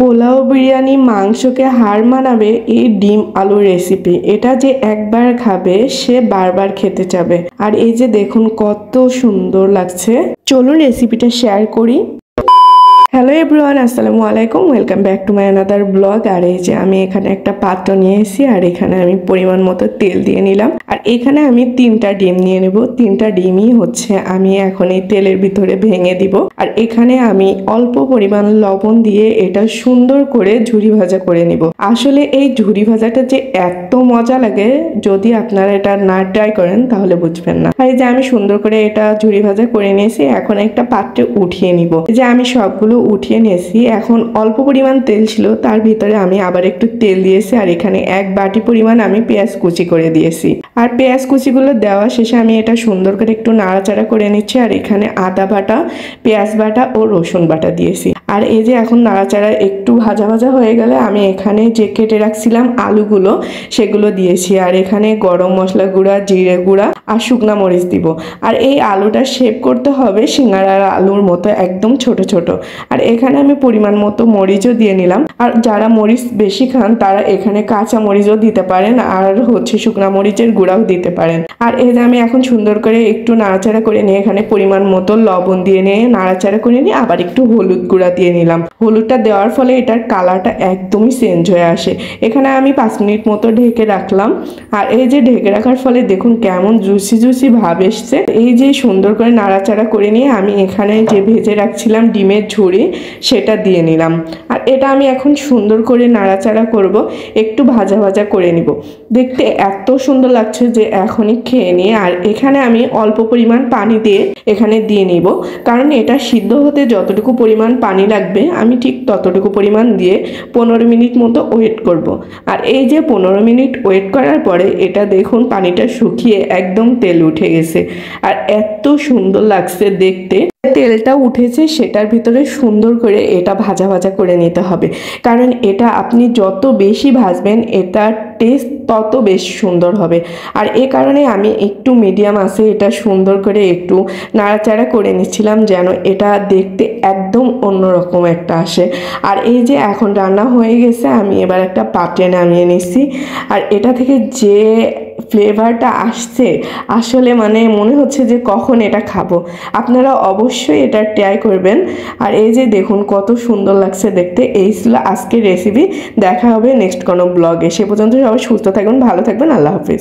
পোলাও বিরিয়ানি মাংসকে হার মানাবে এই ডিম আলু রেসিপি। এটা যে একবার খাবে সে বারবার খেতে চাবে। আর এই যে দেখুন কত সুন্দর লাগছে। চলুন রেসিপিটা শেয়ার করি। হ্যালো এভরিওয়ান, আসসালামু আলাইকুম, welcome back to my another blog. আর এই যে আমি এখানে একটা পাত্র নিয়ে এসেছি, আর এখানে আমি পরিমাণ মতো তেল দিয়ে নিলাম। আর এখানে আমি 3টা ডিম নিয়ে নেব। 3টা ডিমই হচ্ছে আমি এখন এই তেলের ভিতরে ভেঙে দিব। আর এখানে আমি অল্প পরিমাণ লবণ দিয়ে এটা সুন্দর করে ঝুরি ভাজা করে নিব। আসলে এই ঝুরি ভাজাটা যে এত মজা লাগে, যদি আপনারা এটা না ট্রাই করেন তাহলে বুঝবেন না। আর এই যে আমি সুন্দর করে এটা ঝুরি ভাজা করে নিয়েছি, এখন একটা পাত্রে উঠিয়ে নিব। যে আমি সবগুলো উঠিয়ে নিয়েছি। এখন অল্প পরিমাণ তেল ছিল, তার ভিতরে আমি আবার একটু তেল দিয়েছি। আর এখানে 1 বাটি পরিমাণ আমি পেঁয়াজ কুচি করে দিয়েছি। আর পেঁয়াজ কুচিগুলো দেওয়া শেষে আমি এটা সুন্দর করে একটু নাড়াচাড়া করে নিচ্ছি। আর এখানে আদা বাটা, পেঁয়াজ বাটা ও রসুন বাটা দিয়েছি। আর এই যে এখন নাড়াচাড়া একটু ভাজা ভাজা হয়ে গেলে আমি এখানে যে কেটে রাখছিলাম আলুগুলো সেগুলো দিয়েছি। আর এখানে গরম মশলা গুঁড়া, জিরে গুঁড়া আর শুকনা মরিচ দিব। আর এই আলুটা শেপ করতে হবে সিঙ্গাড়ার আলুর মতো, একদম ছোট ছোট। আর এখানে আমি পরিমাণ মতো মরিচও দিয়ে নিলাম। আর যারা মরিচ বেশি খান তারা এখানে কাঁচা মরিচও দিতে পারেন, আর হচ্ছে শুকনা মরিচের গুঁড়াও দিতে পারেন। আর এই যে আমি এখন সুন্দর করে একটু নাড়াচাড়া করে নিয়ে এখানে পরিমাণ মতো লবণ দিয়ে নিয়ে নাড়াচাড়া করে নিয়ে আবার একটু হলুদ গুঁড়া দিয়ে নিলাম। হলুদটা দেওয়ার ফলে এটার কালারটা একদমই চেঞ্জ হয়ে আসে। এখানে আমি 5 মিনিট মতো ঢেকে রাখলাম। আর এই যে ঢেকে রাখার ফলে দেখুন কেমন জুসি জুসি ভাব এসছে। এই যে সুন্দর করে নাড়াচাড়া করে নিয়ে আমি এখানে যে ভেজে রাখছিলাম ডিমের ঝুড়ি সেটা দিয়ে নিলাম। আর এটা আমি এখন সুন্দর করে নাড়াচাড়া করব, একটু ভাজা ভাজা করে নিব। দেখতে এত সুন্দর লাগছে যে এখনই খেয়ে নিয়ে। আর এখানে আমি অল্প পরিমাণ পানি দিয়ে এখানে দিয়ে নিব, কারণ এটা সিদ্ধ হতে যতটুকু পরিমাণ পানি লাগবে আমি ঠিক ততটুকু পরিমাণ দিয়ে 15 মিনিট মতো ওয়েট করব। আর এই যে 15 মিনিট ওয়েট করার পরে এটা দেখুন পানিটা শুকিয়ে একদম তেল উঠে গেছে। আর এত সুন্দর লাগছে দেখতে। তেলটা উঠেছে সেটার ভিতরে সুন্দর করে এটা ভাজা ভাজা করে নিতে হবে, কারণ এটা আপনি যত বেশি ভাজবেন এটার টেস্ট তত বেশি সুন্দর হবে। আর এ কারণে আমি একটু মিডিয়াম আছে এটা সুন্দর করে একটু নাড়াচাড়া করে নিচ্ছিলাম, যেন এটা দেখতে একদম অন্যরকম একটা আসে। আর এই যে এখন রান্না হয়ে গেছে, আমি এবার একটা পাত্রে নামিয়ে নিচ্ছি। আর এটা থেকে যে ফ্লেভারটা আসছে আসলে মানে মনে হচ্ছে যে কখন এটা খাবো। আপনারা অবশ্যই এটা ট্রাই করবেন। আর এই যে দেখুন কত সুন্দর লাগছে দেখতে। এই ছিল আজকের রেসিপি। দেখা হবে নেক্সট কোনো ব্লগে। সে পর্যন্ত সবাই সুস্থ থাকবেন, ভালো থাকবেন। আল্লাহ হাফিজ।